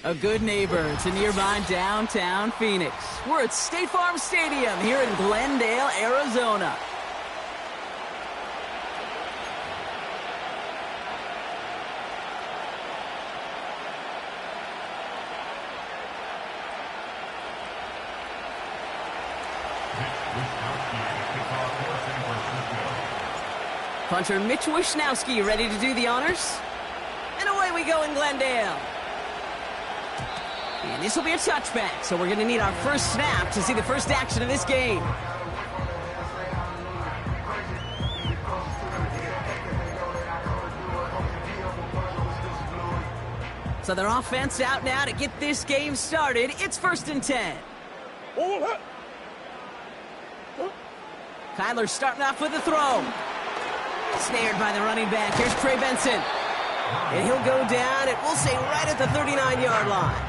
A good neighbor to nearby downtown Phoenix. We're at State Farm Stadium here in Glendale, Arizona. Punter Mitch Wishnowski ready to do the honors. And away we go in Glendale. And this will be a touchback, so we're going to need our first snap to see the first action of this game. So their offense out now to get this game started. It's 1st and 10. Kyler's starting off with a throw. Snared by the running back. Here's Trey Benson. And he'll go down, and we'll say right at the 39-yard line.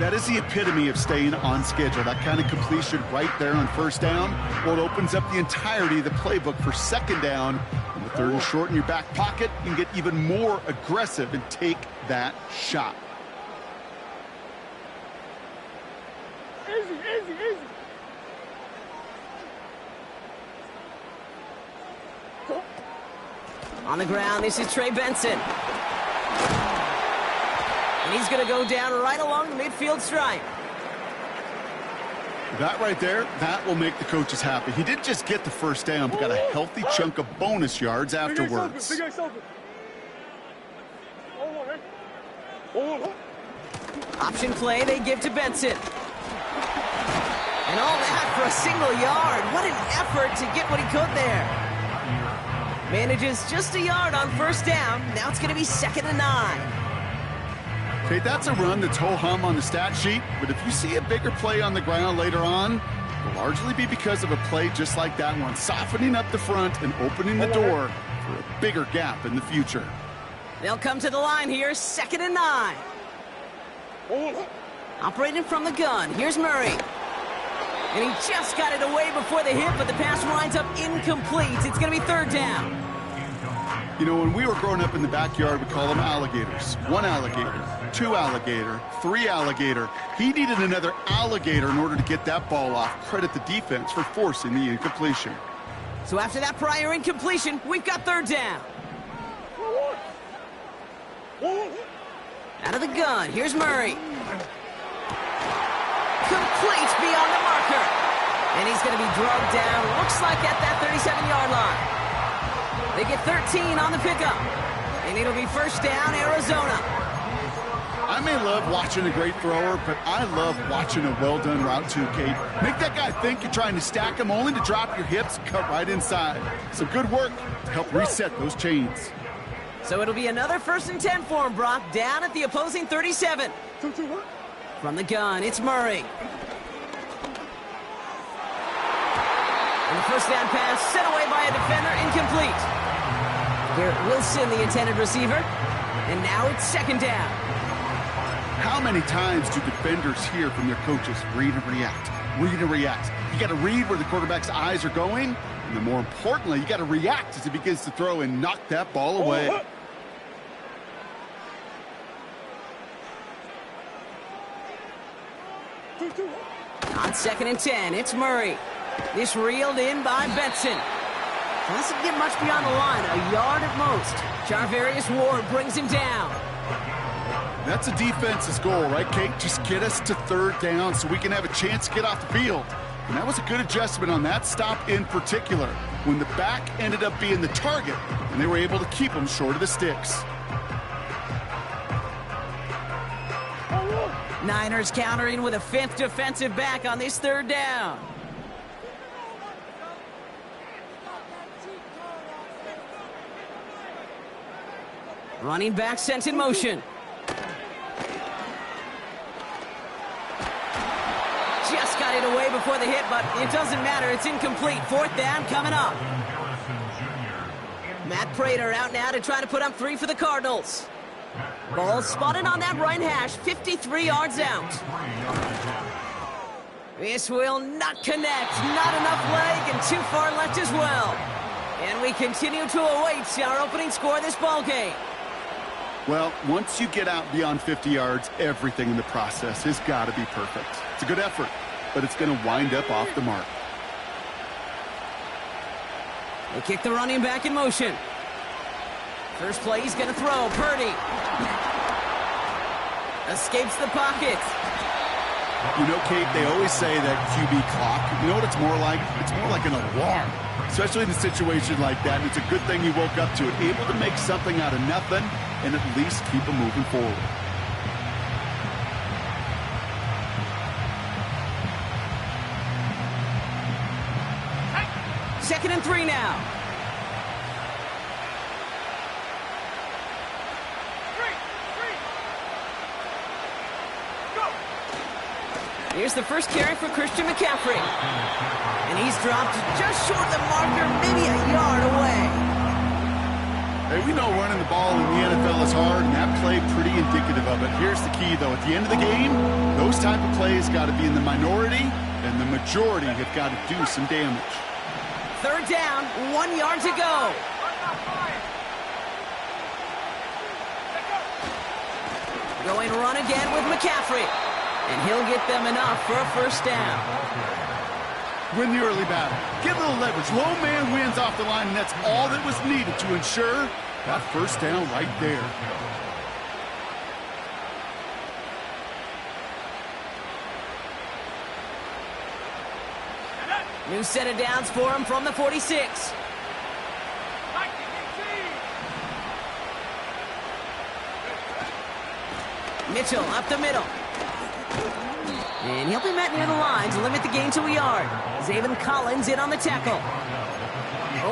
That is the epitome of staying on schedule. That kind of completion right there on 1st down. Well, it opens up the entirety of the playbook for 2nd down. On the 3rd and short in your back pocket, you can get even more aggressive and take that shot. Easy, easy, easy. On the ground, this is Trey Benson. And he's going to go down right along the midfield stripe. That right there, that will make the coaches happy. He didn't just get the 1st down, but got a healthy chunk of bonus yards afterwards. Option play they give to Benson. And all that for a single yard. What an effort to get what he could there. Manages just a yard on 1st down. Now it's going to be 2nd and 9. Okay, that's a run that's ho-hum on the stat sheet, but if you see a bigger play on the ground later on, it'll largely be because of a play just like that one, softening up the front and opening the door for a bigger gap in the future. They'll come to the line here, 2nd and 9. Operating from the gun, here's Murray. And he just got it away before the hit, but the pass winds up incomplete. It's going to be 3rd down. You know, when we were growing up in the backyard, we call them alligators. 1 alligator, 2 alligator, 3 alligator. He needed another alligator in order to get that ball off. Credit the defense for forcing the incompletion. So after that prior incompletion, we've got 3rd down. Out of the gun, here's Murray. Complete beyond the marker. And he's going to be drugged down, looks like at that 37-yard line. They get 13 on the pickup. And it'll be 1st down, Arizona. I may love watching a great thrower, but I love watching a well-done route too, Kate. Make that guy think you're trying to stack him only to drop your hips, cut right inside. Some good work to help reset those chains. So it'll be another 1st and 10 for him, Brock, down at the opposing 37. From the gun, it's Murray. And the 1st down pass set away by a defender, incomplete. Garrett Wilson, the intended receiver. And now it's 2nd down. How many times do defenders hear from their coaches, read and react, read and react? You got to read where the quarterback's eyes are going, and then more importantly, you got to react as he begins to throw and knock that ball away. On 2nd and 10, it's Murray. This reeled in by Benson. Doesn't get much beyond the line, a yard at most. Charvarius Ward brings him down. That's a defense's goal, right, Kate? Just get us to 3rd down so we can have a chance to get off the field. And that was a good adjustment on that stop in particular, when the back ended up being the target, and they were able to keep him short of the sticks. Niners countering with a 5th defensive back on this 3rd down. Running back sent in motion. Just got it away before the hit, but it doesn't matter. It's incomplete. 4th down coming up. Matt Prater out now to try to put up 3 for the Cardinals. Ball spotted on that right hash, 53 yards out. This will not connect. Not enough leg and too far left as well. And we continue to await our opening score of this ball game. Well, once you get out beyond 50 yards, everything in the process has got to be perfect. It's a good effort, but it's going to wind up off the mark. They kick the running back in motion. First play, he's going to throw. Purdy escapes the pocket. You know, Kate, they always say that QB clock, you know what it's more like? It's more like an alarm, especially in a situation like that. And it's a good thing you woke up to it, able to make something out of nothing and at least keep them moving forward. Second and 3 now. Here's the first carry for Christian McCaffrey. And he's dropped just short of the marker, maybe a yard away. Hey, we know running the ball in the NFL is hard, and that play pretty indicative of it. Here's the key, though. At the end of the game, those type of plays got to be in the minority, and the majority have got to do some damage. 3rd down, 1 yard to go. Going run again with McCaffrey. And he'll get them enough for a first down. Win the early battle. Get a little leverage. Low man wins off the line, and that's all that was needed to ensure that first down right there. New set of downs for him from the 46. Mitchell up the middle. And he'll be met near the line to limit the gain to a yard. Zaven Collins in on the tackle.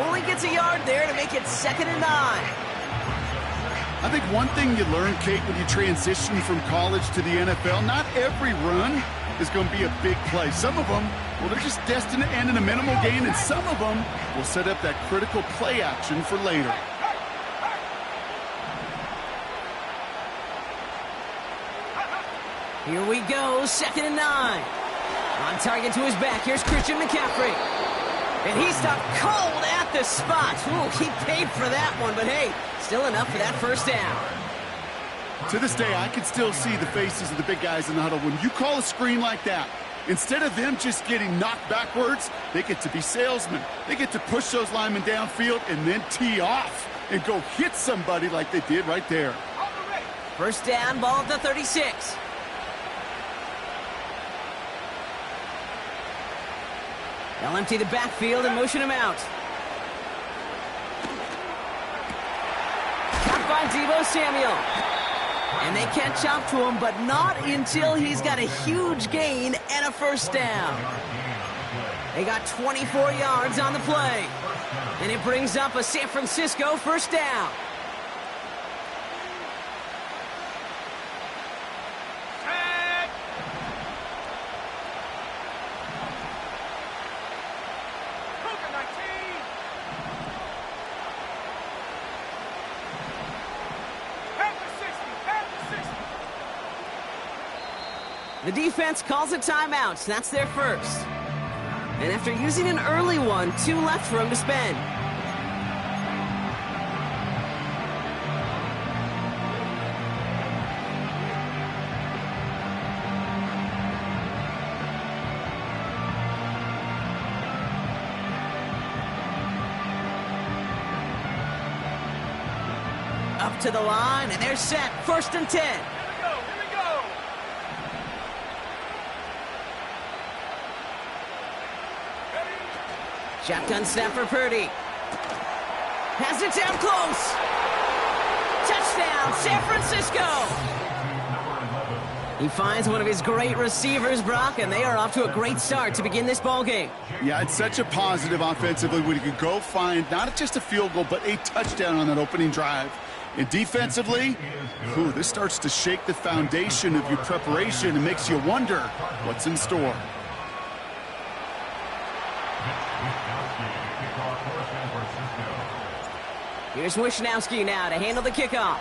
Only gets a yard there to make it 2nd and 9. I think one thing you learn, Kate, when you transition from college to the NFL, not every run is going to be a big play. Some of them, well, they're just destined to end in a minimal gain, and some of them will set up that critical play action for later. Here we go, 2nd and 9. On target to his back, here's Christian McCaffrey. And he stopped cold at the spot. Ooh, he paid for that one, but hey, still enough for that first down. To this day, I can still see the faces of the big guys in the huddle. When you call a screen like that, instead of them just getting knocked backwards, they get to be salesmen. They get to push those linemen downfield and then tee off and go hit somebody like they did right there. First down, ball at the 36. They'll empty the backfield and motion him out. Caught by Deebo Samuel. And they catch up to him, but not until he's got a huge gain and a first down. They got 24 yards on the play. And it brings up a San Francisco first down. The defense calls a timeout. That's their first. And after using an early one, 2 left for him to spend. Up to the line, and they're set. 1st and 10. Shotgun snap for Purdy. Has it down close. Touchdown, San Francisco. He finds one of his great receivers, Brock, and they are off to a great start to begin this ball game. Yeah, it's such a positive offensively when you can go find not just a field goal, but a touchdown on that opening drive. And defensively, this starts to shake the foundation of your preparation and makes you wonder what's in store. Here's Wishnowski now to handle the kickoff.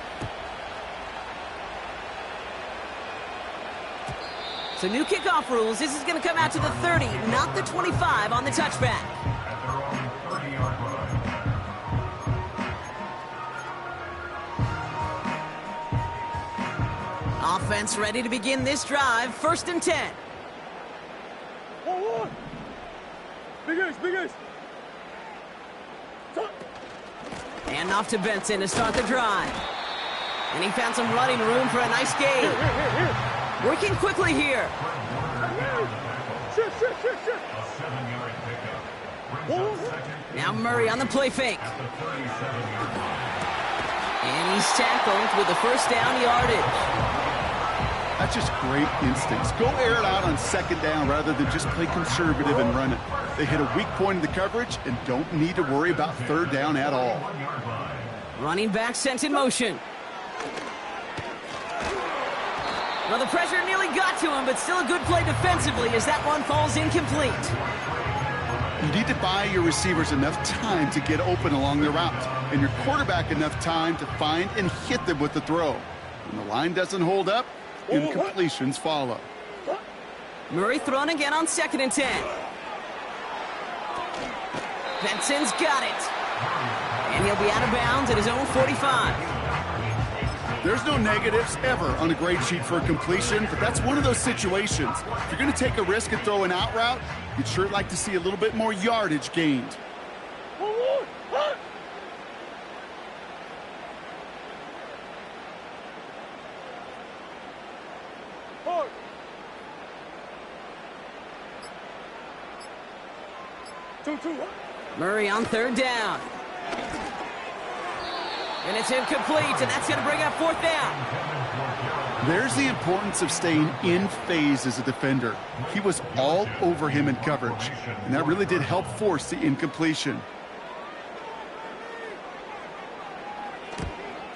So new kickoff rules. This is going to come out to the 30, not the 25 on the touchback. Offense ready to begin this drive. 1st and 10. Big ace. And off to Benson to start the drive. And he found some running room for a nice gain. Working quickly here. Shit. Now Murray on the play fake. And he's tackled with the 1st down yardage. That's just great instincts. Go air it out on 2nd down rather than just play conservative and run it. They hit a weak point in the coverage and don't need to worry about 3rd down at all. Running back sent in motion. Well, the pressure nearly got to him, but still a good play defensively as that one falls incomplete. You need to buy your receivers enough time to get open along the route, and your quarterback enough time to find and hit them with the throw. When the line doesn't hold up, incompletions follow. Murray thrown again on 2nd and 10. Benson's got it. And he'll be out of bounds at his own 45. There's no negatives ever on a grade sheet for a completion, but that's one of those situations. If you're going to take a risk and throw an out route, you'd sure like to see a little bit more yardage gained. Murray on 3rd down. And it's incomplete, and that's going to bring up 4th down. There's the importance of staying in phase as a defender. He was all over him in coverage, and that really did help force the incompletion.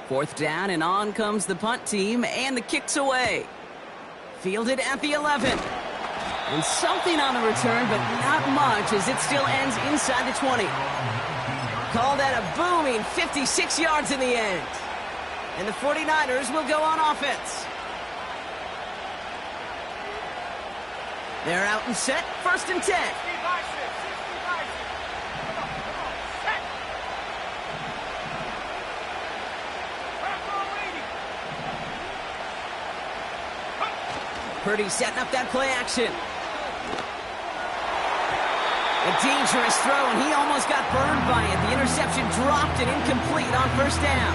4th down, and on comes the punt team, and the kick's away. Fielded at the 11. And something on the return, but not much, as it still ends inside the 20. Call that a booming 56 yards in the end. And the 49ers will go on offense. They're out and set. 1st and 10. Purdy setting up that play action. A dangerous throw, and he almost got burned by it. The interception dropped and incomplete on 1st down.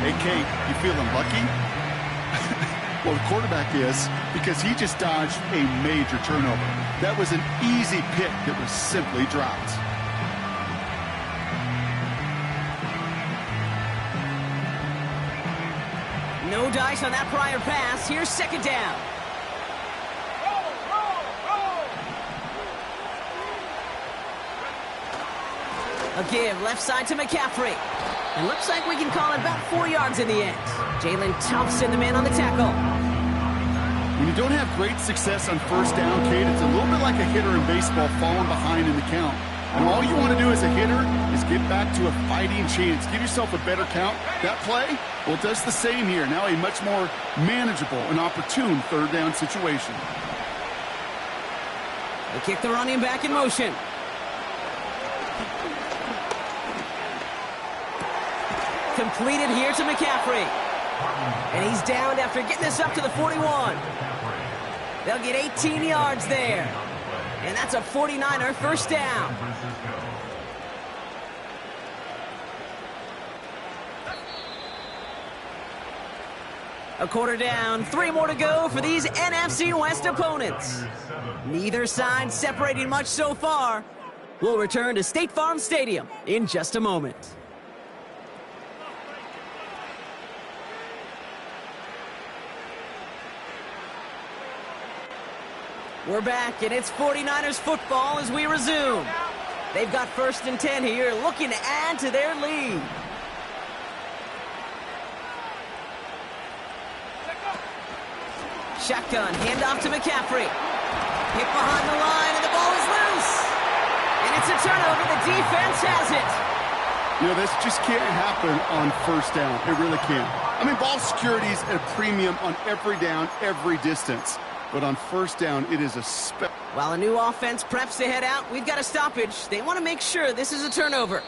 Hey, Kate, you feeling lucky? Well, the quarterback is, because he just dodged a major turnover. That was an easy pick that was simply dropped. No dice on that prior pass. Here's 2nd down. A give left side to McCaffrey. And looks like we can call it about 4 yards in the end. Jalen Thompson, the man on the tackle. When you don't have great success on 1st down, Kate, it's a little bit like a hitter in baseball falling behind in the count. And all you want to do as a hitter is get back to a fighting chance. Give yourself a better count. That play, well, it does the same here. Now a much more manageable and opportune 3rd down situation. They kick the running back in motion. Completed here to McCaffrey. And he's downed after getting this up to the 41. They'll get 18 yards there. And that's a 49er 1st down. A quarter down, 3 more to go for these NFC West opponents. Neither side separating much so far. We'll return to State Farm Stadium in just a moment. We're back, and it's 49ers football as we resume. They've got 1st and 10 here, looking to add to their lead. Shotgun, handoff to McCaffrey. Hit behind the line, and the ball is loose. And it's a turnover. The defense has it. You know, this just can't happen on first down. It really can't. I mean, ball security is a premium on every down, every distance. But on first down, it is a While a new offense preps to head out, we've got a stoppage. They want to make sure this is a turnover.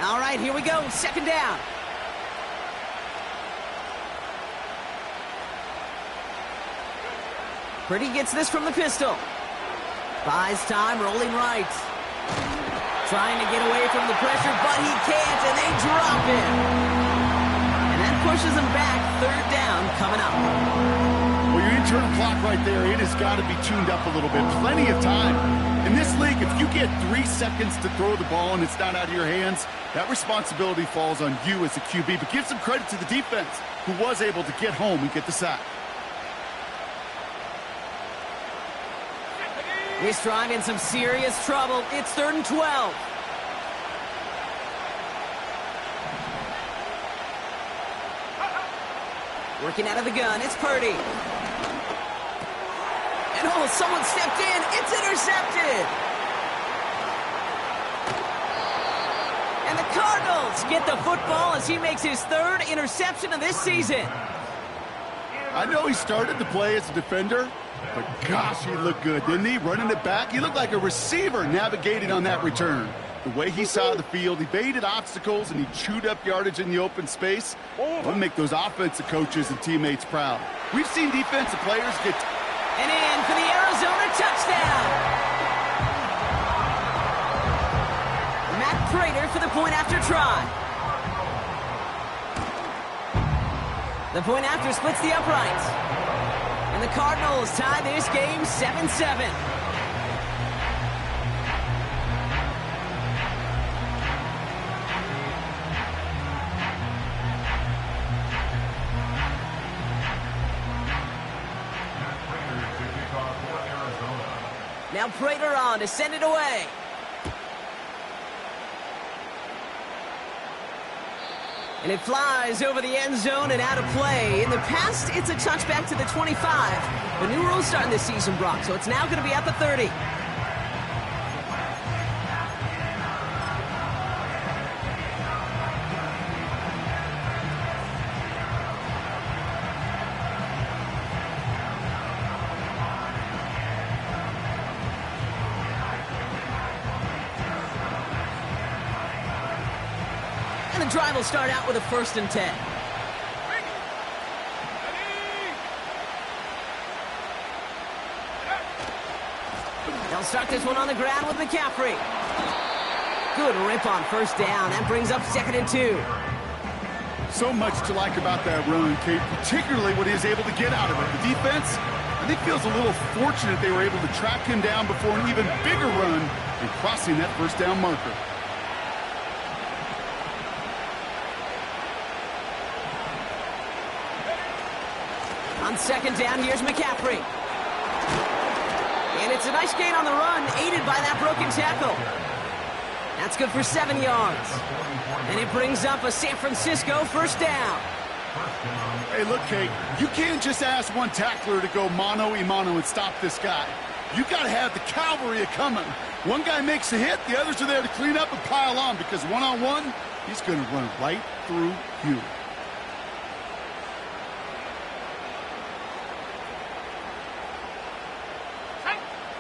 All right, here we go. Second down. Purdy gets this from the pistol. Buys time, rolling right. Trying to get away from the pressure, but he can't, and they drop it. And that pushes him back. Third down coming up. Well, your internal clock right there, it has got to be tuned up a little bit. Plenty of time. In this league, if you get 3 seconds to throw the ball and it's not out of your hands, that responsibility falls on you as a QB. But give some credit to the defense, who was able to get home and get the sack. This drive in some serious trouble. It's 3rd and 12. Working out of the gun, it's Purdy. And oh, someone stepped in. It's intercepted. And the Cardinals get the football as he makes his 3rd interception of this season. I know he started to play as a defender, but gosh, he looked good, didn't he? Running it back, he looked like a receiver navigating on that return. The way he saw the field, he baited obstacles, and he chewed up yardage in the open space. We'll make those offensive coaches and teammates proud. We've seen defensive players get... And in for the Arizona touchdown. Matt Prater for the point after try. The point after splits the uprights. And the Cardinals tie this game 7-7. Now Prater on to send it away. And it flies over the end zone and out of play. In the past, it's a touchback to the 25. The new rules starting this season, Brock, so it's now going to be at the 30. And the drive will start out with a 1st and 10. They'll start this one on the ground with McCaffrey. Good rip on 1st down. That brings up 2nd and 2. So much to like about that run, Kate, particularly what he was able to get out of it. The defense, I think, feels a little fortunate they were able to track him down before an even bigger run and crossing that 1st down marker. On 2nd down, here's McCaffrey. And it's a nice gain on the run, aided by that broken tackle. That's good for 7 yards. And it brings up a San Francisco 1st down. Hey, look, Kate, you can't just ask one tackler to go mano-a-mano and stop this guy. You got to have the cavalry coming. One guy makes a hit, the others are there to clean up and pile on, because one-on-one, he's going to run right through you.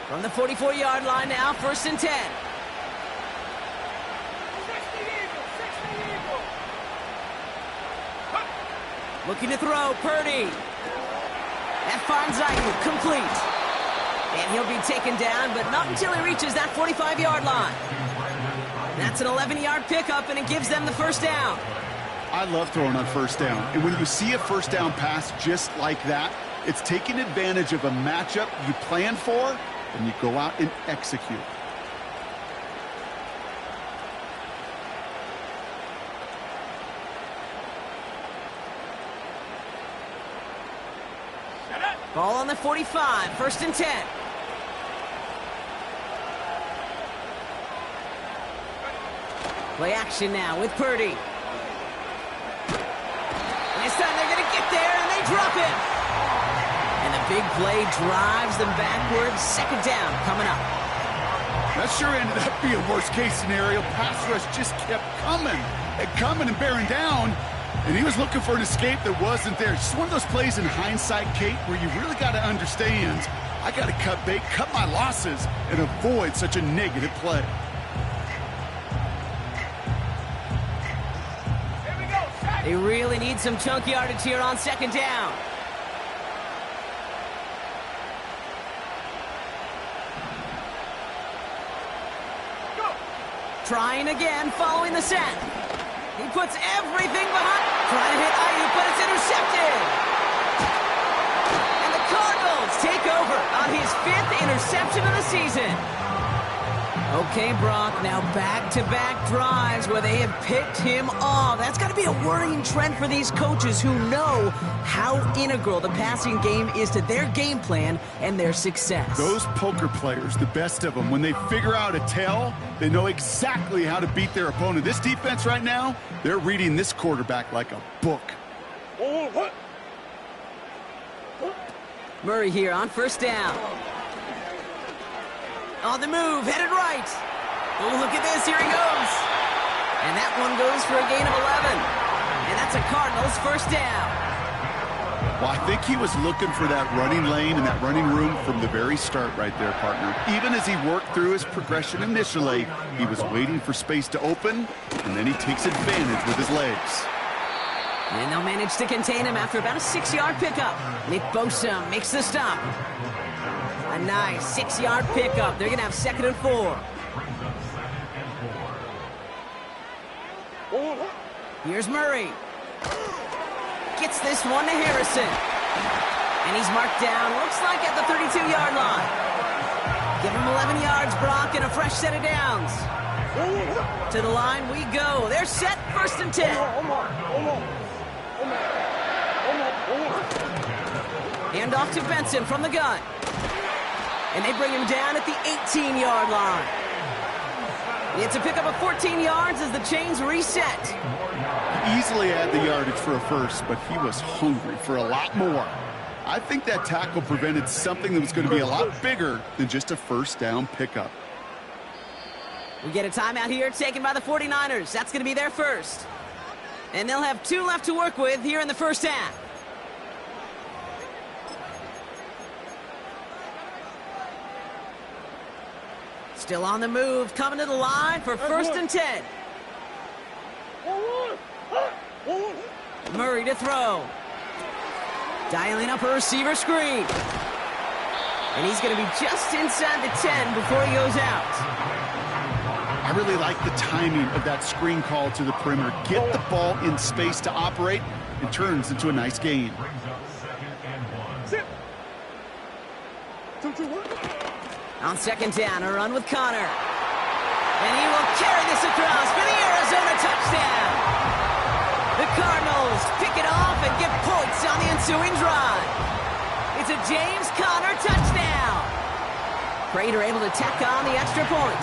From the 44-yard line now, 1st and 10. Looking to throw, Purdy. That finds Ayuk, complete. And he'll be taken down, but not until he reaches that 45-yard line. That's an 11-yard pickup, and it gives them the 1st down. I love throwing on 1st down. And when you see a 1st down pass just like that, it's taking advantage of a matchup you plan for, and you go out and execute. Ball on the 45, 1st and 10. Play action now with Purdy. And this time they're going to get there, and they drop it. And the big play drives them backwards. 2nd down coming up. That sure ended up being a worst-case scenario. Pass rush just kept coming and bearing down. And he was looking for an escape that wasn't there. Just one of those plays in hindsight, Kate, where you really got to understand, I got to cut bait, cut my losses, and avoid such a negative play. They really need some chunk yardage here on 2nd down. Trying again, following the set. He puts everything behind. Trying to hit Ayuk, but it's intercepted. And the Cardinals take over on his 5th interception of the season. Okay, Brock, now back-to-back drives where they have picked him off. That's got to be a worrying trend for these coaches who know how integral the passing game is to their game plan and their success. Those poker players, the best of them, when they figure out a tell, they know exactly how to beat their opponent. This defense right now, they're reading this quarterback like a book. Murray here on 1st down. On the move, headed right. Oh, look at this, here he goes. And that one goes for a gain of 11. And that's a Cardinals 1st down. Well, I think he was looking for that running lane and that running room from the very start right there, partner. Even as he worked through his progression initially, he was waiting for space to open, and then he takes advantage with his legs. And they'll manage to contain him after about a 6-yard pickup. Nick Bosa makes the stop. A nice 6-yard pickup. They're going to have 2nd and 4. Here's Murray. Gets this one to Harrison. And he's marked down, looks like at the 32-yard line. Give him 11 yards, Brock, and a fresh set of downs. To the line we go. They're set, 1st and 10. Hand off to Benson from the gun. And they bring him down at the 18-yard line. It's a pickup of 14 yards as the chains reset. Easily had the yardage for a first, but he was hungry for a lot more. I think that tackle prevented something that was going to be a lot bigger than just a 1st down pickup. We get a timeout here taken by the 49ers. That's going to be their first. And they'll have 2 left to work with here in the 1st half. Still on the move, coming to the line for 1st and 10. Murray to throw. Dialing up a receiver screen. And he's going to be just inside the 10 before he goes out. I really like the timing of that screen call to the perimeter. Get the ball in space to operate, and turns into a nice gain. On 2nd down, a run with Connor. And he will carry this across for the Arizona touchdown. The Cardinals pick it off and get points on the ensuing drive. It's a James Conner touchdown. Prater able to tack on the extra point.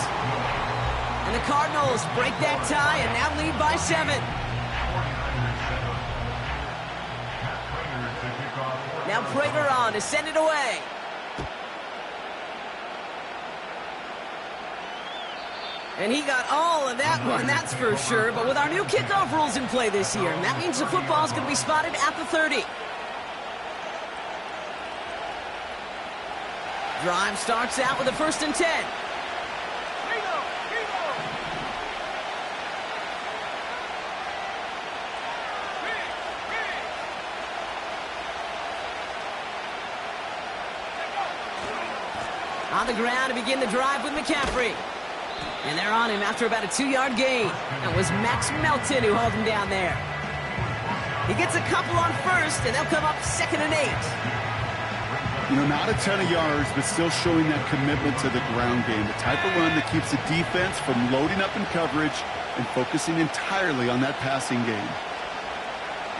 And the Cardinals break that tie and now lead by 7. Now Prater on to send it away. And he got all of that one, that's for sure. But with our new kickoff rules in play this year, that means the football's going to be spotted at the 30. Drive starts out with a 1st and 10. On the ground to begin the drive with McCaffrey. And they're on him after about a 2-yard gain. That was Max Melton who hauled him down there. He gets a couple on 1st, and they'll come up 2nd and 8. You know, not a ton of yards, but still showing that commitment to the ground game. The type of run that keeps the defense from loading up in coverage and focusing entirely on that passing game.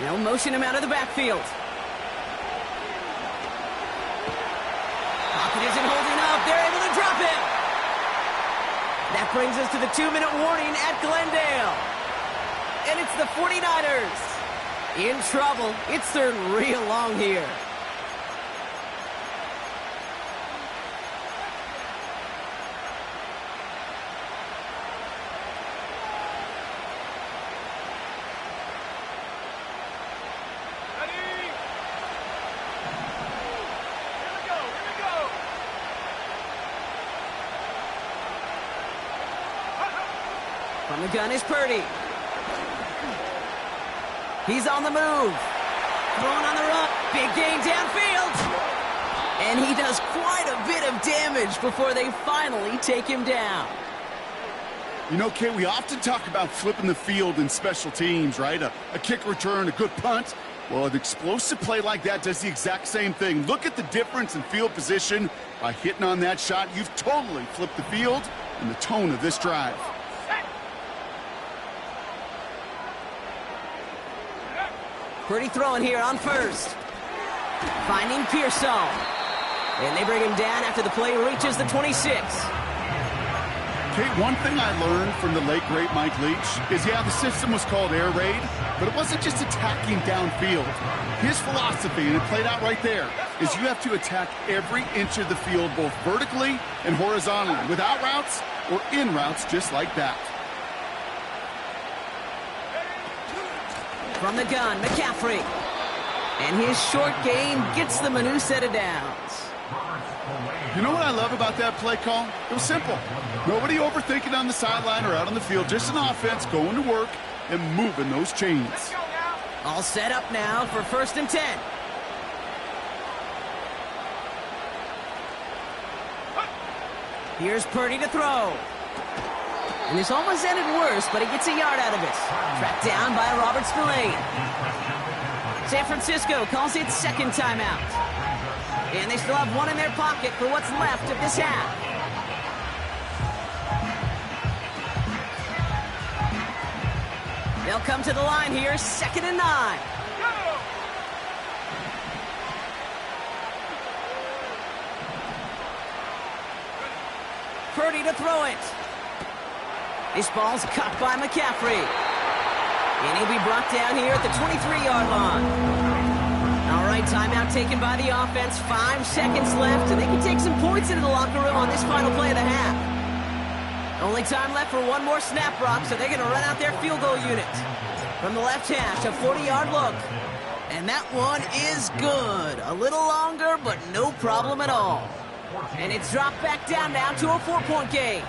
They'll motion him out of the backfield. Pocket isn't holding up. They're able to drop him. That brings us to the 2-minute warning at Glendale. And it's the 49ers in trouble. It's third and real long here. From the gun is Purdy. He's on the move. Throwing on the run. Big gain downfield. And he does quite a bit of damage before they finally take him down. You know, Kate, we often talk about flipping the field in special teams, right? A kick return, a good punt. Well, an explosive play like that does the exact same thing. Look at the difference in field position. By hitting on that shot, you've totally flipped the field and the tone of this drive. Purdy throwing here on first. Finding Pearsall. And they bring him down after the play reaches the 26. Kate, one thing I learned from the late, great Mike Leach is, yeah, the system was called air raid, but it wasn't just attacking downfield. His philosophy, and it played out right there, is you have to attack every inch of the field, both vertically and horizontally, without routes or in routes just like that. From the gun, McCaffrey. And his short gain gets them a new set of downs. You know what I love about that play call? It was simple. Nobody overthinking on the sideline or out on the field. Just an offense going to work and moving those chains. All set up now for 1st and 10. Here's Purdy to throw. And this almost ended worse, but he gets a yard out of it. Tracked down by Robert Spillane. San Francisco calls it second timeout. And they still have one in their pocket for what's left of this half. They'll come to the line here, 2nd and 9. Purdy to throw it. This ball's cut by McCaffrey. And he'll be brought down here at the 23-yard line. All right, timeout taken by the offense. 5 seconds left, and they can take some points into the locker room on this final play of the half. Only time left for one more snap, Brock, so they're going to run out their field goal unit. From the left hash, a 40-yard look. And that one is good. A little longer, but no problem at all. And it's dropped back down now to a 4-point game.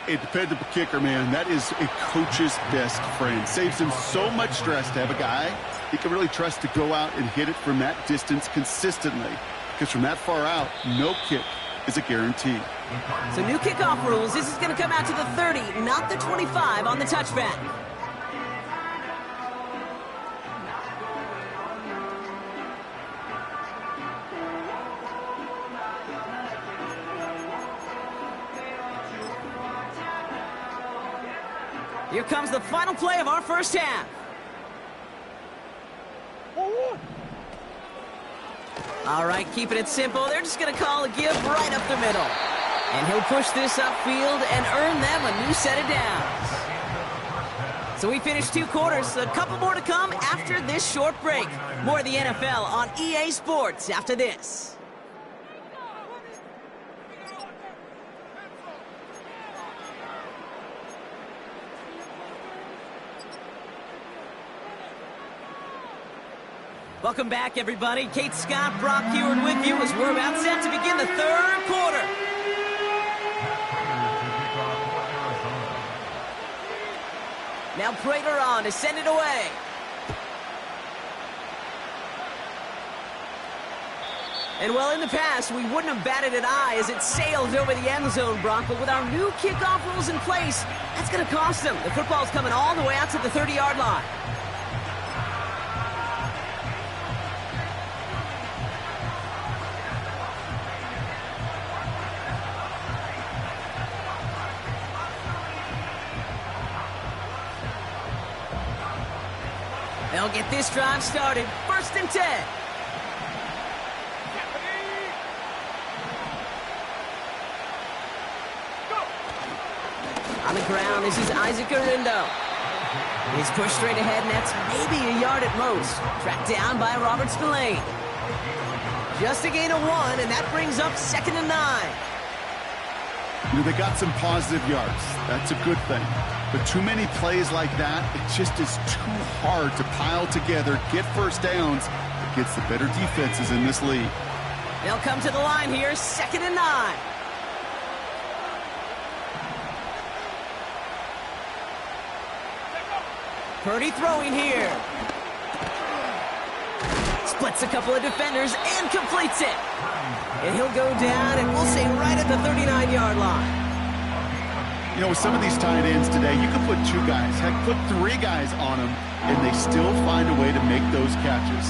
A dependable kicker, man, that is a coach's best friend. Saves him so much stress to have a guy he can really trust to go out and hit it from that distance consistently. Because from that far out, no kick is a guarantee. So new kickoff rules. This is going to come out to the 30, not the 25 on the touchback. Here comes the final play of our first half. All right, keeping it simple. They're just going to call a give right up the middle. And he'll push this upfield and earn them a new set of downs. So we finished 2 quarters. A couple more to come after this short break. More of the NFL on EA Sports after this. Welcome back, everybody. Kate Scott, Brock Heward with you as we're about set to begin the 3rd quarter. Now Prater on to send it away. And well, in the past, we wouldn't have batted an eye as it sailed over the end zone, Brock. But with our new kickoff rules in place, that's going to cost them. The football's coming all the way out to the 30-yard line. They'll get this drive started. 1st and 10. the ground. This is Isaac Arindo. He's pushed straight ahead, and that's maybe a yard at most. Tracked down by Robert Spillane. Just a gain of 1, and that brings up 2nd and 9. You know, they got some positive yards. That's a good thing. But too many plays like that, it just is too hard to pile together, get first downs against the better defenses in this league. They'll come to the line here, 2nd and 9. Purdy throwing here. Splits a couple of defenders and completes it. And he'll go down, and we'll say right at the 39-yard line. You know, with some of these tight ends today, you can put 2 guys, heck, put 3 guys on them, and they still find a way to make those catches.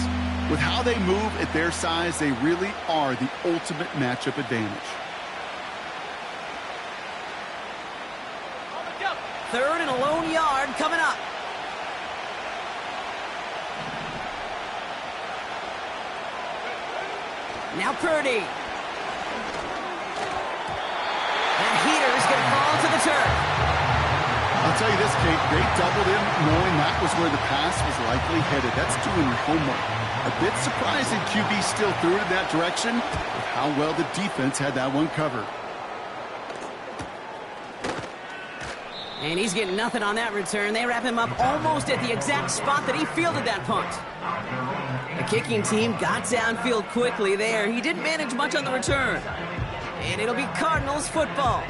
With how they move at their size, they really are the ultimate matchup advantage. 3rd and a lone yard coming up. Now Purdy. That heater is going to fall to the turf. I'll tell you this, Kate, they doubled him knowing that was where the pass was likely headed. That's doing your homework. A bit surprising QB still threw it in that direction with how well the defense had that one covered. And he's getting nothing on that return. They wrap him up almost at the exact spot that he fielded that punt. The kicking team got downfield quickly there. He didn't manage much on the return. And it'll be Cardinals football.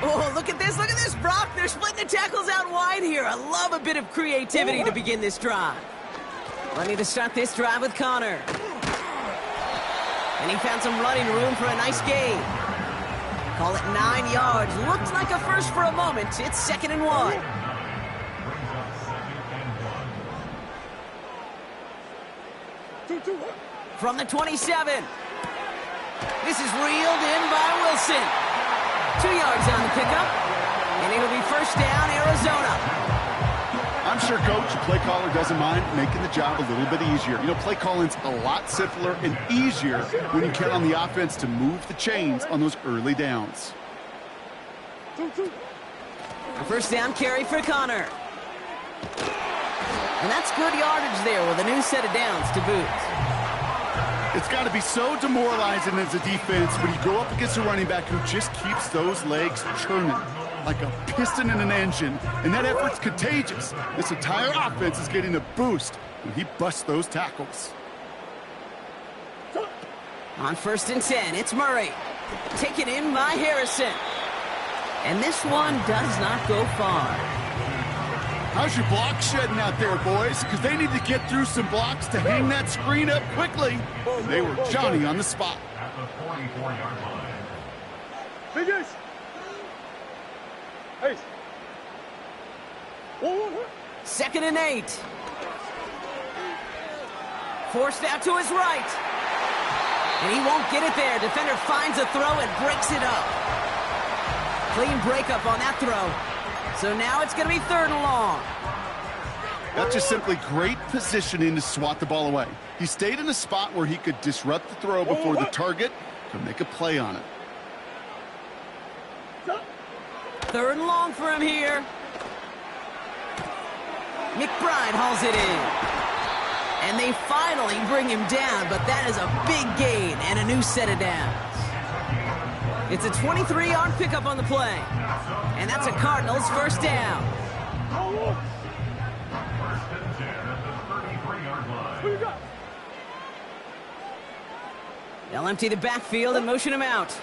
Oh, look at this, Brock. They're splitting the tackles out wide here. I love a bit of creativity to begin this drive. Ready to start this drive with Connor. And he found some running room for a nice gain. Call it 9 yards. Looked like a first for a moment. It's 2nd and 1. From the 27. This is reeled in by Wilson. 2 yards on the pickup. And it'll be first down, Arizona. I'm sure Coach, play caller, doesn't mind making the job a little bit easier. You know, play calling's a lot simpler and easier when you count on the offense to move the chains on those early downs. A first down carry for Connor. And that's good yardage there with a new set of downs to boot. It's got to be so demoralizing as a defense when you go up against a running back who just keeps those legs churning like a piston in an engine, and that effort's contagious. This entire offense is getting a boost when he busts those tackles. On 1st and 10, it's Murray. Taken in by Harrison. And this one does not go far. How's your block shedding out there, boys? Because they need to get through some blocks to hang that screen up quickly. They were Johnny on the spot. At the 44-yard line. Biggest. Hey. 2nd and 8. Forced out to his right. And he won't get it there. Defender finds a throw and breaks it up. Clean breakup on that throw. So now it's going to be 3rd and long. That's just simply great positioning to swat the ball away. He stayed in a spot where he could disrupt the throw before the target could make a play on it. 3rd and long for him here. McBride hauls it in. And they finally bring him down, but that is a big gain and a new set of downs. It's a 23-yard pickup on the play. And that's a Cardinals first down. They'll empty the backfield and motion him out.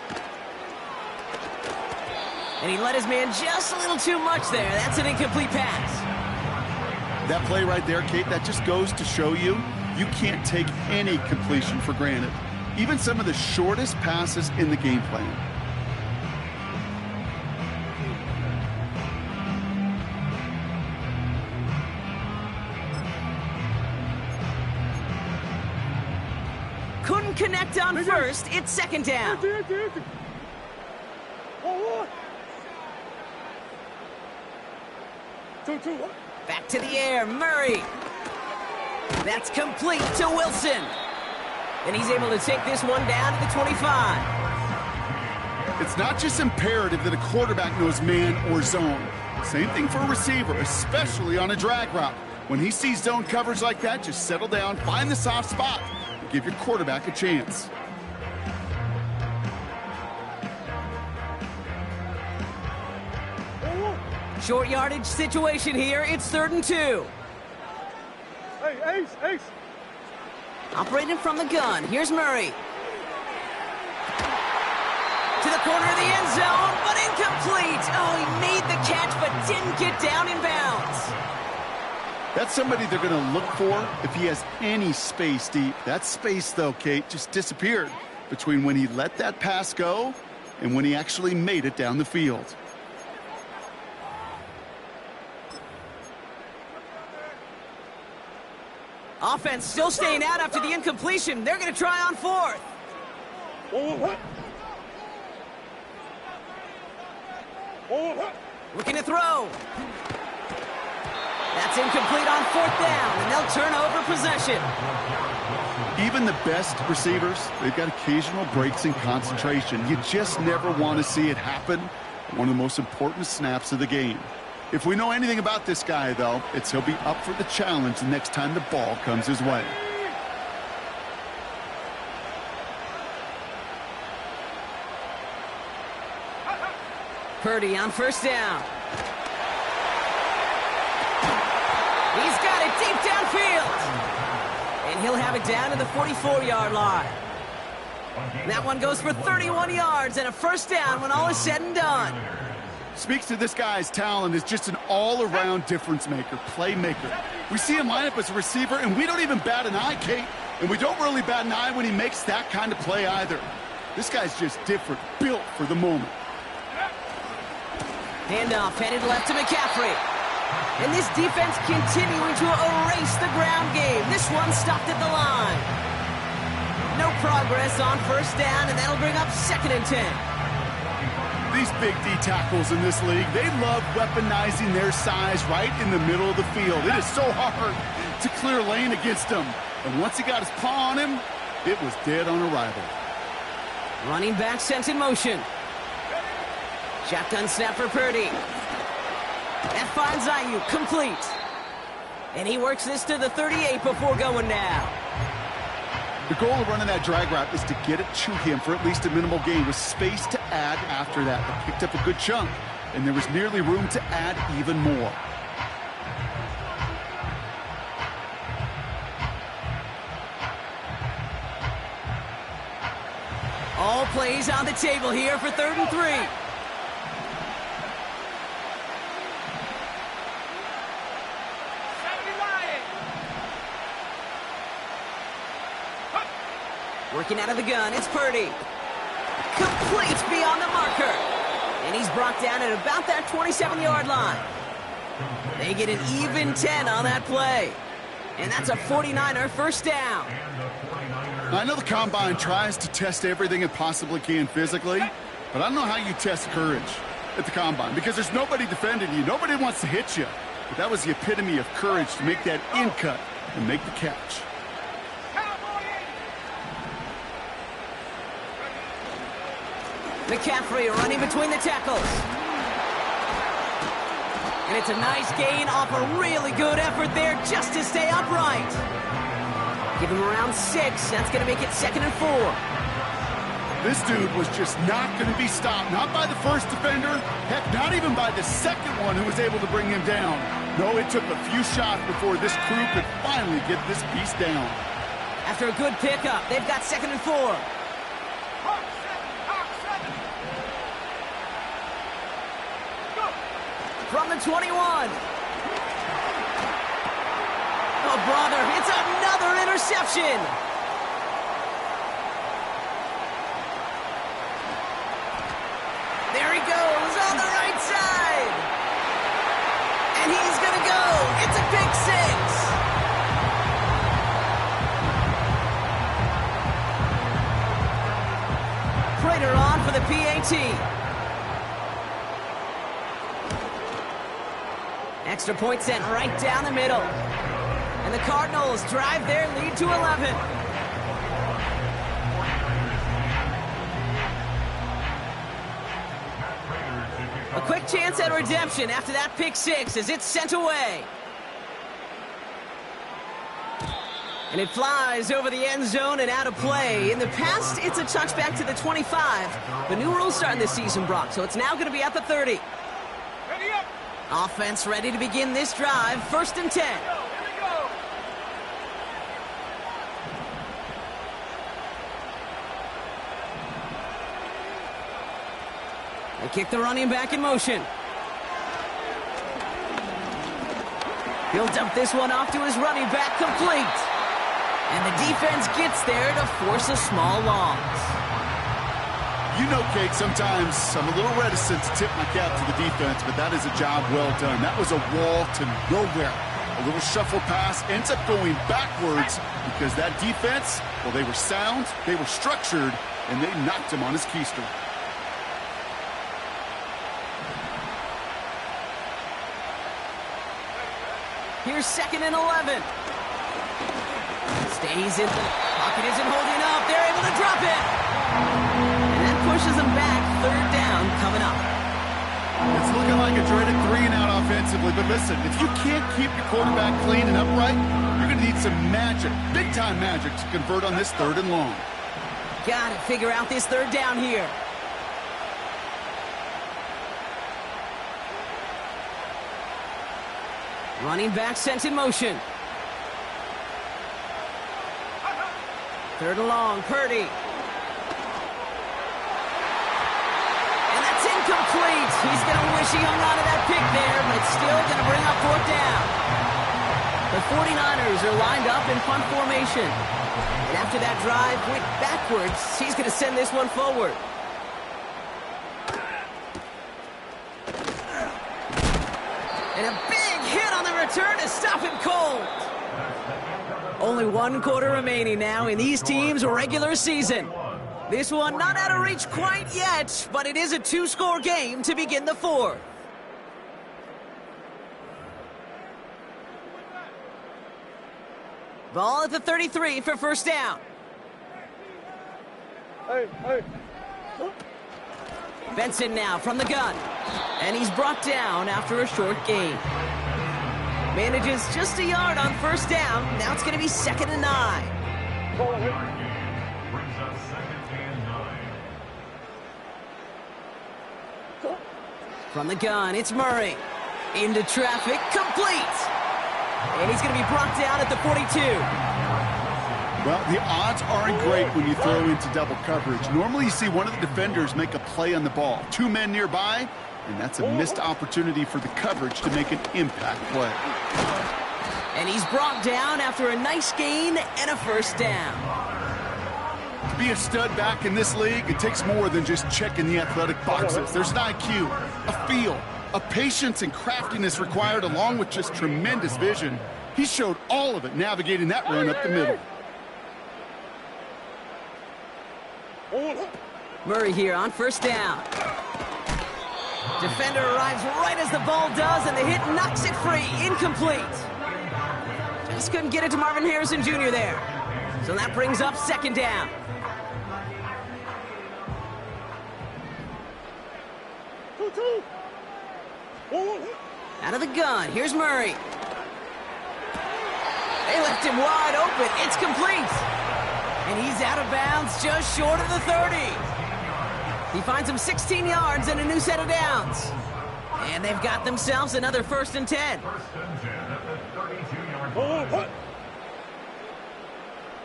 And he let his man just a little too much there. That's an incomplete pass. That play right there, Kate, that just goes to show you can't take any completion for granted. Even some of the shortest passes in the game plan. Couldn't connect on first. It's 2nd down. Back to the air, Murray. That's complete to Wilson. And he's able to take this one down to the 25. It's not just imperative that a quarterback knows man or zone. Same thing for a receiver, especially on a drag route. When he sees zone coverage like that, just settle down, find the soft spot, and give your quarterback a chance. Short yardage situation here. It's 3rd and 2. Hey, Ace. Operating from the gun. Here's Murray. To the corner of the end zone, but incomplete. Oh, he made the catch, but didn't get down in bounds. That's somebody they're going to look for if he has any space deep. That space, though, Kate, just disappeared between when he let that pass go and when he actually made it down the field. Offense still staying out after the incompletion. They're going to try on 4th. Looking to throw. That's incomplete on 4th down, and they'll turn over possession. Even the best receivers, they've got occasional breaks in concentration. You just never want to see it happen at one of the most important snaps of the game. If we know anything about this guy, though, it's he'll be up for the challenge the next time the ball comes his way. Purdy on 1st down. He's got it deep downfield. And he'll have it down to the 44-yard line. That one goes for 31 yards and a 1st down when all is said and done. Speaks to this guy's talent as just an all-around difference maker, playmaker. We see him line up as a receiver, and we don't even bat an eye, Kate. And we don't really bat an eye when he makes that kind of play either. This guy's just different, built for the moment. Handoff headed left to McCaffrey. And this defense continuing to erase the ground game. This one stopped at the line. No progress on 1st down, and that'll bring up 2nd and 10. These big D tackles in this league, they love weaponizing their size right in the middle of the field. It is so hard to clear lane against him. And once he got his paw on him, it was dead on arrival. Running back sent in motion. Shotgun snap for Purdy. That finds Ayuk complete. And he works this to the 38 before going down. The goal of running that drag route is to get it to him for at least a minimal gain with space to add after that. They picked up a good chunk, and there was nearly room to add even more. All plays on the table here for 3rd and 3. Working out of the gun, it's Purdy. Complete beyond the marker. And he's brought down at about that 27-yard line. They get an even 10 on that play. And that's a 49er 1st down. I know the Combine tries to test everything it possibly can physically, but I don't know how you test courage at the Combine because there's nobody defending you. Nobody wants to hit you. But that was the epitome of courage to make that in cut and make the catch. McCaffrey running between the tackles. And it's a nice gain off a really good effort there just to stay upright. Give him around 6. That's going to make it 2nd and 4. This dude was just not going to be stopped. Not by the first defender. Heck, not even by the second one who was able to bring him down. No, it took a few shots before this crew could finally get this piece down. After a good pickup, they've got 2nd and 4. From the 21. Oh, brother, it's another interception. There he goes on the right side. And he's going to go. It's a pick 6. Prater on for the PAT. Extra point sent right down the middle. And the Cardinals drive their lead to 11. A quick chance at redemption after that pick six as it's sent away. And it flies over the end zone and out of play. In the past, it's a touchback to the 25. The new rule starting this season, Brock, so it's now going to be at the 30. Ready up. Offense ready to begin this drive. 1st and 10. Here we go. They kick the running back in motion. He'll dump this one off to his running back, complete. And the defense gets there to force a small loss. You know, Kate, sometimes I'm a little reticent to tip my cap to the defense, but that is a job well done. That was a wall to nowhere. A little shuffle pass ends up going backwards because that defense, well, they were sound, they were structured, and they knocked him on his keister. Here's 2nd and 11. Stays in the pocket, isn't holding up. They're able to drop it. And that pushes them back. 3rd down coming up. It's looking like a dreaded 3-and-out offensively, but listen, if you can't keep your quarterback clean and upright, you're going to need some magic, big-time magic, to convert on this 3rd and long. Got to figure out this 3rd down here. Running back sent in motion. 3rd and long, Purdy. And that's incomplete. He's going to wish he hung on to that pick there, but it's still going to bring up 4th down. The 49ers are lined up in punt formation. And after that drive went backwards, he's going to send this one forward. And a big hit on the return to stop him cold. Only 1 quarter remaining now in these teams' regular season. This one not out of reach quite yet, but it is a 2-score game to begin the 4th. Ball at the 33 for 1st down. Hey. Benson now from the gun. And he's brought down after a short gain. Manages just a yard on 1st down. Now it's going to be 2nd and 9. Brings up 2nd and 9. From the gun, it's Murray. Into traffic, complete. And he's going to be brought down at the 42. Well, the odds aren't great when you throw into double coverage. Normally you see one of the defenders make a play on the ball. 2 men nearby, and that's a missed opportunity for the coverage to make an impact play. And he's brought down after a nice gain and a 1st down. To be a stud back in this league, it takes more than just checking the athletic boxes. There's an IQ, a feel, a patience and craftiness required along with just tremendous vision. He showed all of it navigating that run up the middle. Murray here on 1st down. Defender arrives right as the ball does, and the hit knocks it free. Incomplete. Just couldn't get it to Marvin Harrison Jr. there. So that brings up 2nd down. Out of the gun, here's Murray. They left him wide open. It's complete. And he's out of bounds just short of the 30. He finds him 16 yards and a new set of downs. And they've got themselves another 1st and 10. 1st and 10 at the 32-yard line.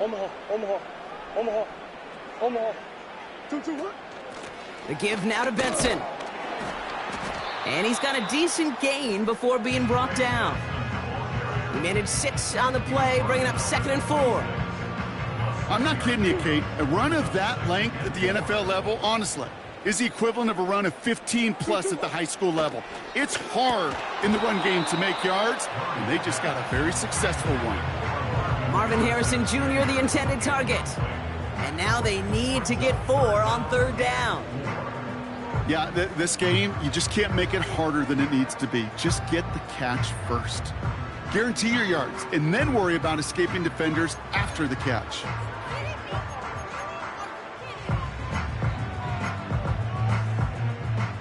Omaha. 2-2. The give now to Benson. And he's got a decent gain before being brought down. He managed 6 on the play, bringing up 2nd and 4. I'm not kidding you, Kate. A run of that length at the NFL level, honestly, is the equivalent of a run of 15-plus at the high school level. It's hard in the run game to make yards, and they just got a very successful one. Marvin Harrison Jr., the intended target. And now they need to get 4 on 3rd down. Yeah, this game, you just can't make it harder than it needs to be. Just get the catch first. Guarantee your yards, and then worry about escaping defenders after the catch.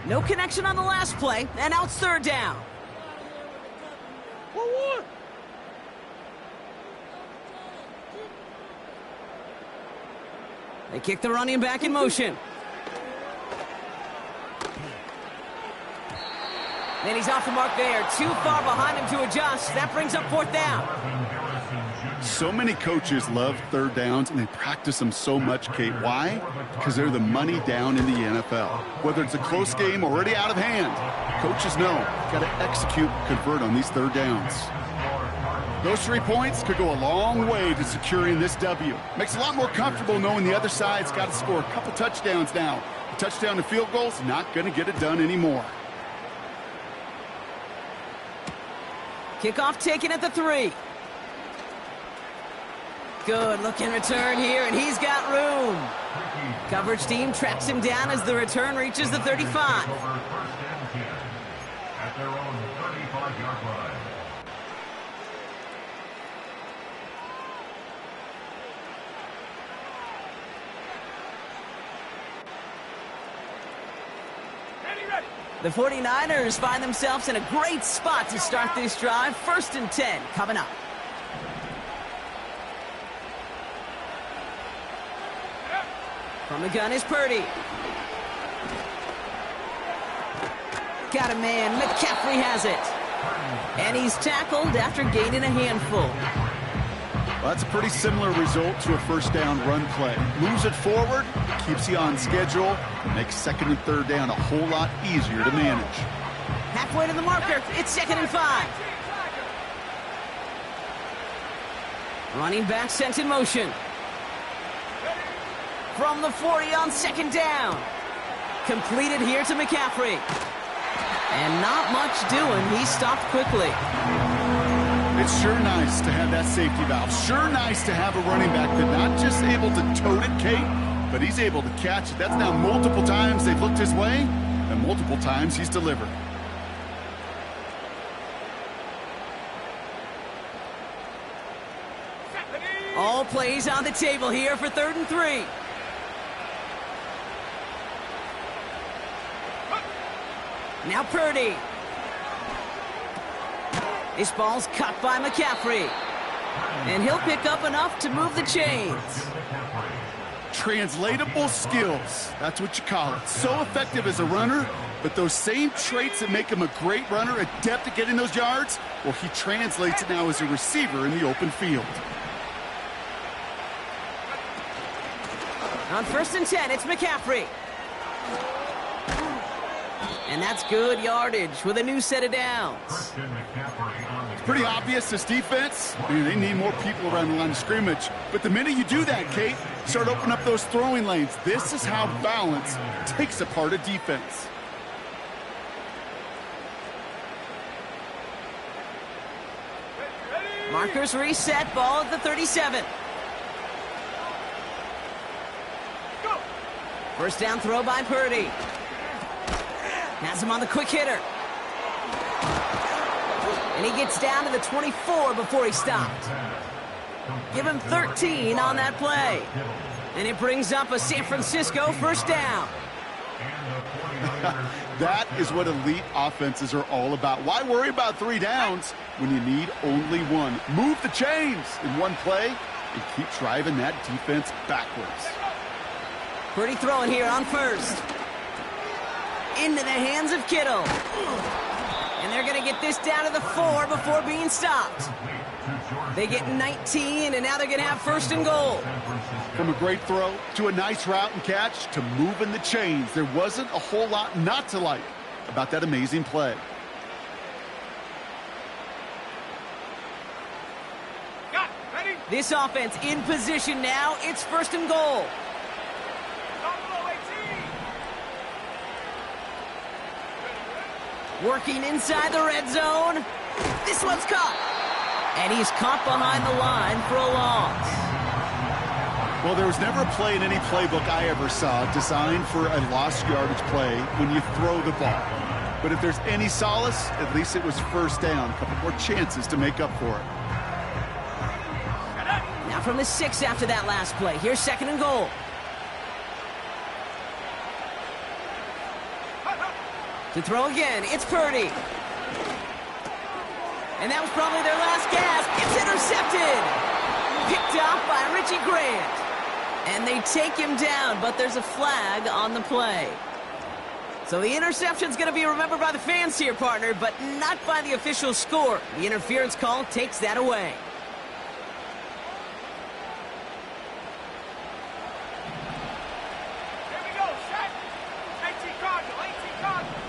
No connection on the last play, and now it's third down. 1-1. They kick the running back in motion. Then he's off the mark there. Too far behind him to adjust. That brings up fourth down. So many coaches love third downs, and they practice them so much, Kate. Why? Because they're the money down in the NFL. Whether it's a close game already out of hand, coaches know got to execute, convert on these third downs. Those 3 points could go a long way to securing this W. Makes it a lot more comfortable knowing the other side's got to score a couple touchdowns now. A touchdown to field goals, not going to get it done anymore. Kickoff taken at the 3. Good looking return here, and he's got room. Coverage team tracks him down as the return reaches the 35. At their own 35-yard line. The 49ers find themselves in a great spot to start this drive. 1st and 10 coming up. From the gun is Purdy. Got a man. McCaffrey has it. And he's tackled after gaining a handful. Well, that's a pretty similar result to a first down run play. Moves it forward, keeps you on schedule, makes 2nd and 3rd down a whole lot easier to manage. Halfway to the marker, it's 2nd and 5. Running back sent in motion. From the 40 on 2nd down. Completed here to McCaffrey. And not much doing. He stopped quickly. It's sure nice to have that safety valve. Sure nice to have a running back that not just able to tote it, Kate, but he's able to catch it. That's now multiple times they've looked his way, and multiple times he's delivered. All plays on the table here for 3rd and 3. Now Purdy. This ball's cut by McCaffrey. And he'll pick up enough to move the chains. Translatable skills. That's what you call it. So effective as a runner, but those same traits that make him a great runner, adept at getting those yards, well, he translates it now as a receiver in the open field. On 1st and 10, it's McCaffrey. And that's good yardage with a new set of downs. It's pretty obvious this defense, they need more people around the line of scrimmage. But the minute you do that, Kate, start opening up those throwing lanes. This is how balance takes apart a defense. Markers reset, ball at the 37. First down throw by Purdy. Has him on the quick hitter. And he gets down to the 24 before he stopped. Give him 13 on that play. And it brings up a San Francisco first down. That is what elite offenses are all about. Why worry about 3 downs when you need only 1? Move the chains in one play and keep driving that defense backwards. Purdy throwing here on 1st. Into the hands of Kittle. And they're going to get this down to the 4 before being stopped. They get 19, and now they're going to have 1st and goal. From a great throw to a nice route and catch to moving the chains, there wasn't a whole lot not to like about that amazing play. This offense in position now. It's 1st and goal. Working inside the red zone. This one's caught. And he's caught behind the line for a loss. Well, there was never a play in any playbook I ever saw designed for a lost yardage play when you throw the ball. But if there's any solace, at least it was first down. A couple more chances to make up for it. Now from the 6 after that last play. Here's 2nd and goal. To throw again, it's Purdy. And that was probably their last gasp. It's intercepted. Picked off by Richie Grant. And they take him down, but there's a flag on the play. So the interception's going to be remembered by the fans here, partner, but not by the official score. The interference call takes that away. Here we go, set. 18 Cardinals, 18 Cardinals.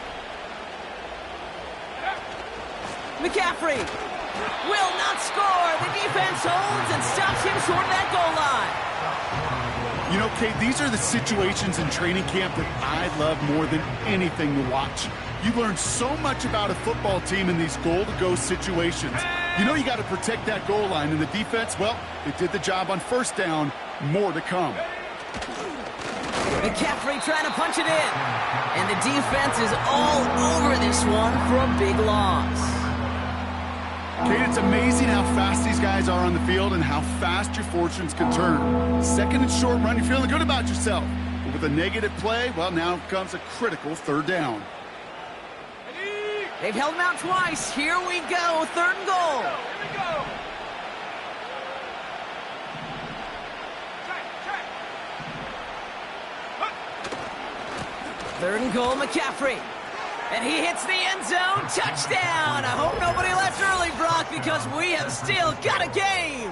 McCaffrey will not score. The defense holds and stops him short of that goal line. You know, Kate, these are the situations in training camp that I love more than anything to watch. You learn so much about a football team in these goal-to-go situations. You know you got to protect that goal line, and the defense, well, they did the job on first down. More to come. McCaffrey trying to punch it in. And the defense is all over this one for a big loss. Kate, it's amazing how fast these guys are on the field and how fast your fortunes can turn. 2nd and short run, you're feeling good about yourself. But with a negative play, well, now comes a critical 3rd down. They've held him out twice. Here we go, 3rd and goal. Here we go. Check. 3rd and goal, McCaffrey. And he hits the end zone. Touchdown! I hope nobody left early, Brock, because we have still got a game.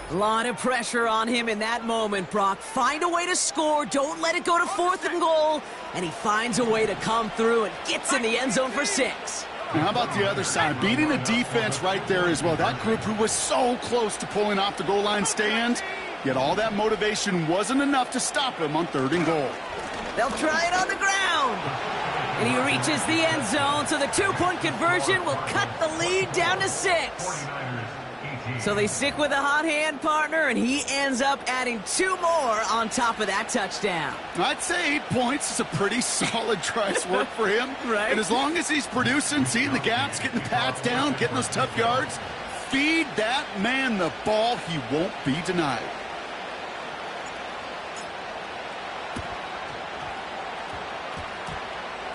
A lot of pressure on him in that moment, Brock. Find a way to score. Don't let it go to 4th and goal. And he finds a way to come through and gets in the end zone for 6. Now, how about the other side? Beating the defense right there as well. That group who was so close to pulling off the goal line stand, yet all that motivation wasn't enough to stop him on 3rd and goal. They'll try it on the ground. And he reaches the end zone, so the 2-point conversion will cut the lead down to 6. So they stick with a hot hand, partner, and he ends up adding 2 more on top of that touchdown. I'd say 8 points is a pretty solid try's work for him. Right. And as long as he's producing, seeing the gaps, getting the pads down, getting those tough yards, feed that man the ball, he won't be denied.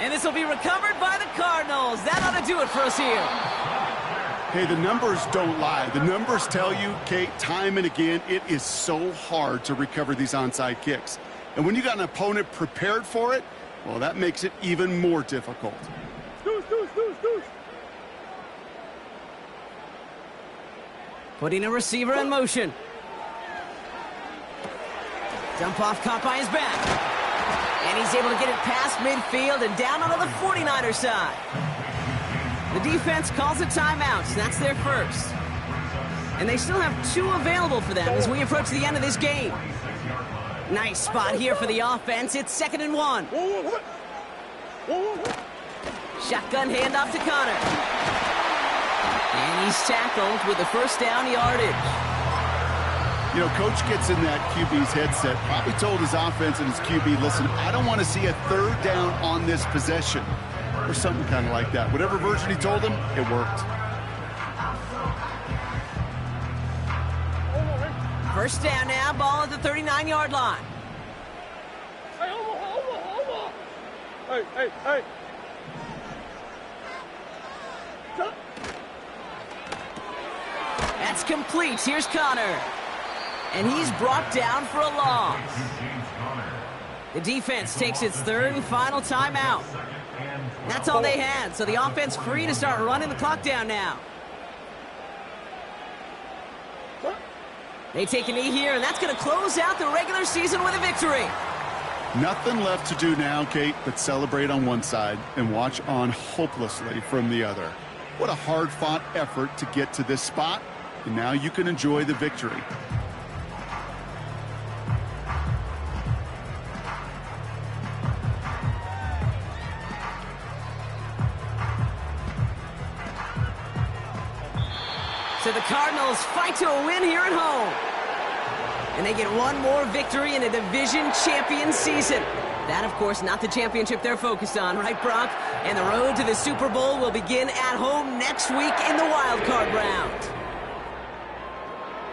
And this will be recovered by the Cardinals. That ought to do it for us here. Hey, the numbers don't lie. The numbers tell you, Kate, time and again, it is so hard to recover these onside kicks. And when you got an opponent prepared for it, well, that makes it even more difficult. Deuce. Putting a receiver in motion. Dump off caught by his back. And he's able to get it past midfield and down onto the 49er side. The defense calls a timeout. So that's their first. And they still have 2 available for them as we approach the end of this game. Nice spot here for the offense. It's 2nd and 1. Shotgun handoff to Connor. And he's tackled with the first down yardage. You know, Coach gets in that QB's headset, probably told his offense and his QB, listen, I don't want to see a 3rd down on this possession, or something kind of like that. Whatever version he told him, it worked. First down now, ball at the 39-yard line. Hey, Omaha. Hey. That's complete. Here's Connor. And he's brought down for a loss. The defense takes its 3rd and final timeout. That's all they had, so the offense free to start running the clock down now. They take a knee here, and that's going to close out the regular season with a victory. Nothing left to do now, Kate, but celebrate on one side and watch on hopelessly from the other. What a hard-fought effort to get to this spot, and now you can enjoy the victory. So the Cardinals fight to a win here at home. And they get one more victory in a division champion season. That, of course, not the championship they're focused on, right, Brock? And the road to the Super Bowl will begin at home next week in the wild card round.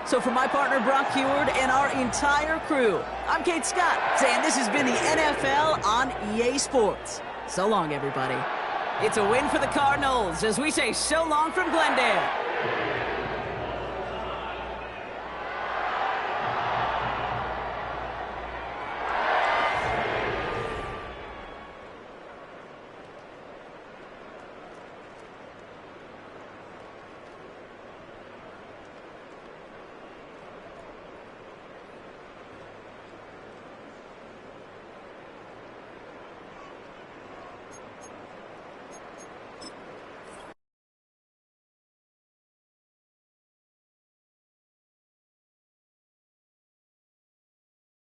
So for my partner, Brock Heward, and our entire crew, I'm Kate Scott, saying this has been the NFL on EA Sports. So long, everybody. It's a win for the Cardinals as we say so long from Glendale.